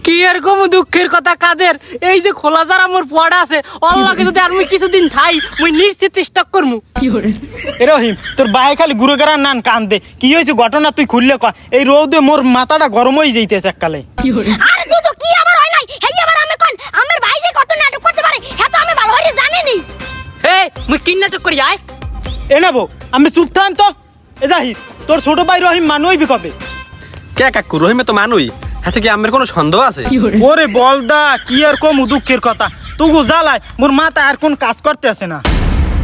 কি এরকম দুঃখের কথা কাদের এই যে খোলা যারা মোর পড়া আছে অল্লাহকে যদি আমি কিছুদিন থাই মুই নিশ্চিত স্টক করমু এ রহিম তোর ভাই খালি গুরুগারার নান কান্দে কি হয়েছে ঘটনা তুই খুললে কয় এই রোদে মোর মাথাটা গরম হয়ে যাইতেছে এককালে আরে দুদু কি আবার হয় নাই হেই আবার আমি কোন আমার ভাই যে কত নাটক করতে পারে হ্যাঁ তো আমি ভালো করে জানি নি এই মুই কি নাটক করি আয় এ নেবো আমি চুপ থান তো এ যাহি তোর ছোট ভাই রহিম মানুইবি কবে কে কাকু রহিমে তো মানুই হাতে কি আমার কোনো সন্দেহ আছে ওরে বলদা কি আর কম দুঃখের কথা তুগু জ্বালায় মোর মাথা আর কোন কাজ করতে আছে না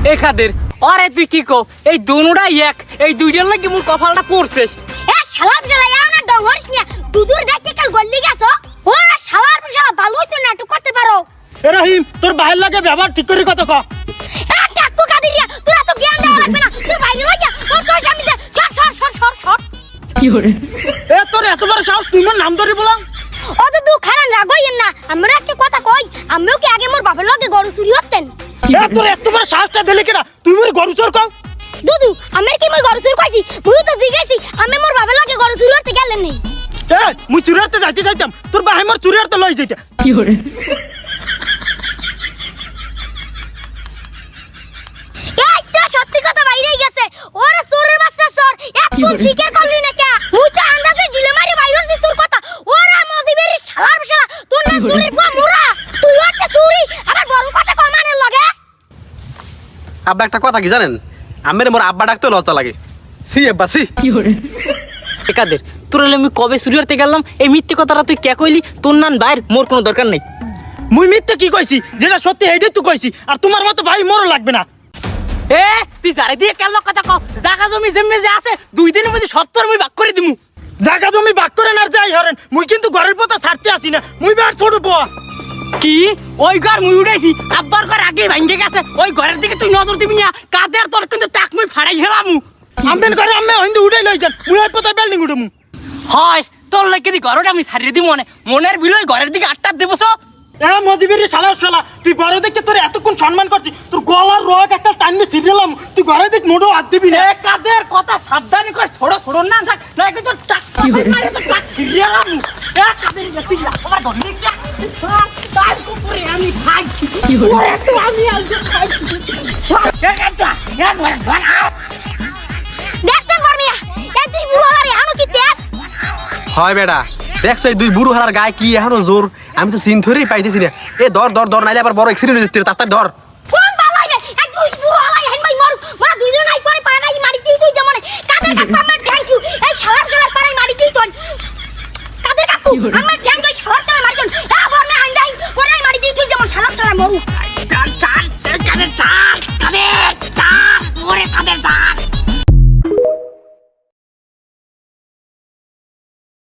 এ কাদের আরে তুই কি কো এই দুনুটা এক এই দুইটার লাগি মোর কপালটা পড়ছে এ শালার জ্বালায়া না ডঙ্গরস নিয়া দুদুর দেখতে কাল গল্লি গেছো ওরা শালার শালা ভালোই তো নাটক করতে পারো এ রহিম তোর ভাইয়ের লাগে ব্যবহার ঠিক করে কথা ক এ টাকু কাদিরিয়া তোরা তো জ্ঞান দেওয়া লাগবে না তুই বাইরে লাগিয়া তোর তোর আমি দে সর এ তোর এত বড় সাহস তুই মোর নাম ধরে বলাম ও তো দুঃখ খারাপ রাগইন না আমরা একটা কথা কই আমিও কি আগে মোর বাপের লগে গরু চুরি হতেন এ তোর এত বড় সাহসটা দিলি কেডা তুই মোর গরু চোর কও দুদু আমার কি মই গরু চুরি কইছি মুই তো জিগাইছি আমি মোর বাপের লগে গরু চুরি হতে গেলেন নেই এ মুই চুরিয়াতে যাইতাম তোর ভাই মোর চুরিয়াতে লই যাইতা গাইস তো সত্যি কথা বাইরেই গেছে ওরে চোরের বাচ্চা চোর এখন শিকার করলি না কে মুই তো আন্দাজে ঢিলে মারি বাইরে হইছি তোর কথা ওরে মদিবের শালার শালা তোর না চুরির পা মুরা তুই হচ্ছে চুরি আবার বড় কথা কমানের লাগে আব্বা একটা কথা কি জানেন আমের মোর আব্বা ডাকতে লজ্জা লাগে সি আব্বা সি এ কাদের তোর আমি কবে চুরি করতে গেলাম এই মিথ্যে কথাটা তুই কে কইলি তোর নান বাইর মোর কোনো দরকার নেই মুই মিথ্যে কি কইছি যেটা সত্যি এইটাই তুই কইছি আর তোমার মতো ভাই মোরও লাগবে না এ তুই জারে দিয়ে কেন কথা কও জায়গা জমি জেমে যে আছে দুই দিনের মধ্যে 70 আমি ভাগ করে দিমু জায়গা জমি বাক করে না যাই হরেন মুই কিন্তু ঘরের পথে ছাড়তে আসি না মুই বার ছোট পোয়া কি ওই ঘর মুই উড়াইছি আব্বার ঘর আগে ভাঙ্গে গেছে ওই ঘরের দিকে তুই নজর দিবি না কাদের তোর কিন্তু তাক মুই ফাড়াই হেলামু আমেন করে আম্মে হইন্দে উড়াই লই যান মুই ওই পথে বিল্ডিং উড়মু হয় তোর লাগে দি ঘরটা আমি ছাড়িয়ে দিব মনের বিলই ঘরের দিকে আটটা দেবছো এ মজিবের শালা তুই বড় দেখে তোর এতক্ষণ সম্মান করছিস তোর গলার রগ একটা টাইমে ছিড়লাম তুই ঘরে দেখ মোটো হাত দিবি না এ কাদের কথা সাবধানে কর ছোড় না থাক না কিন্তু টাক মারে তো টাক ছিড়লাম এ কাদের তুই আমার ঘর নিয়ে তাই কুপুরে আমি খাই ওরে তুই আমি আলজে খাই এ কাটা এ ধর দেখছেন বর্মিয়া এই দুই বুড়ো হালারে আনো কি তেজ হয় বেটা দেখছো এই দুই বুড়ো হারার গায়ে কি এখনো জোর আমি তো সিন ধরেই পাইতেছি না এ ধর নাইলে আবার বড় অ্যাক্সিডেন্ট হয়ে যেতে তাড়াতাড়ি ধর কোন বালাইবে এই দুই বুড়ো হালাই হেন ভাই মর মোরা দুইজন নাই পরে পাড়াই মারি দিই তুই যেমন কাদের কাকু আমার থ্যাংক ইউ এই শালার পাড়াই মারি দিই তুই কাদের কাকু আমার থ্যাংক ইউ শালার মারি দিই এ বর্মে হাইন্দাই পড়াই মারি দিই তুই যেমন শালার মরু চাল কাদের চাল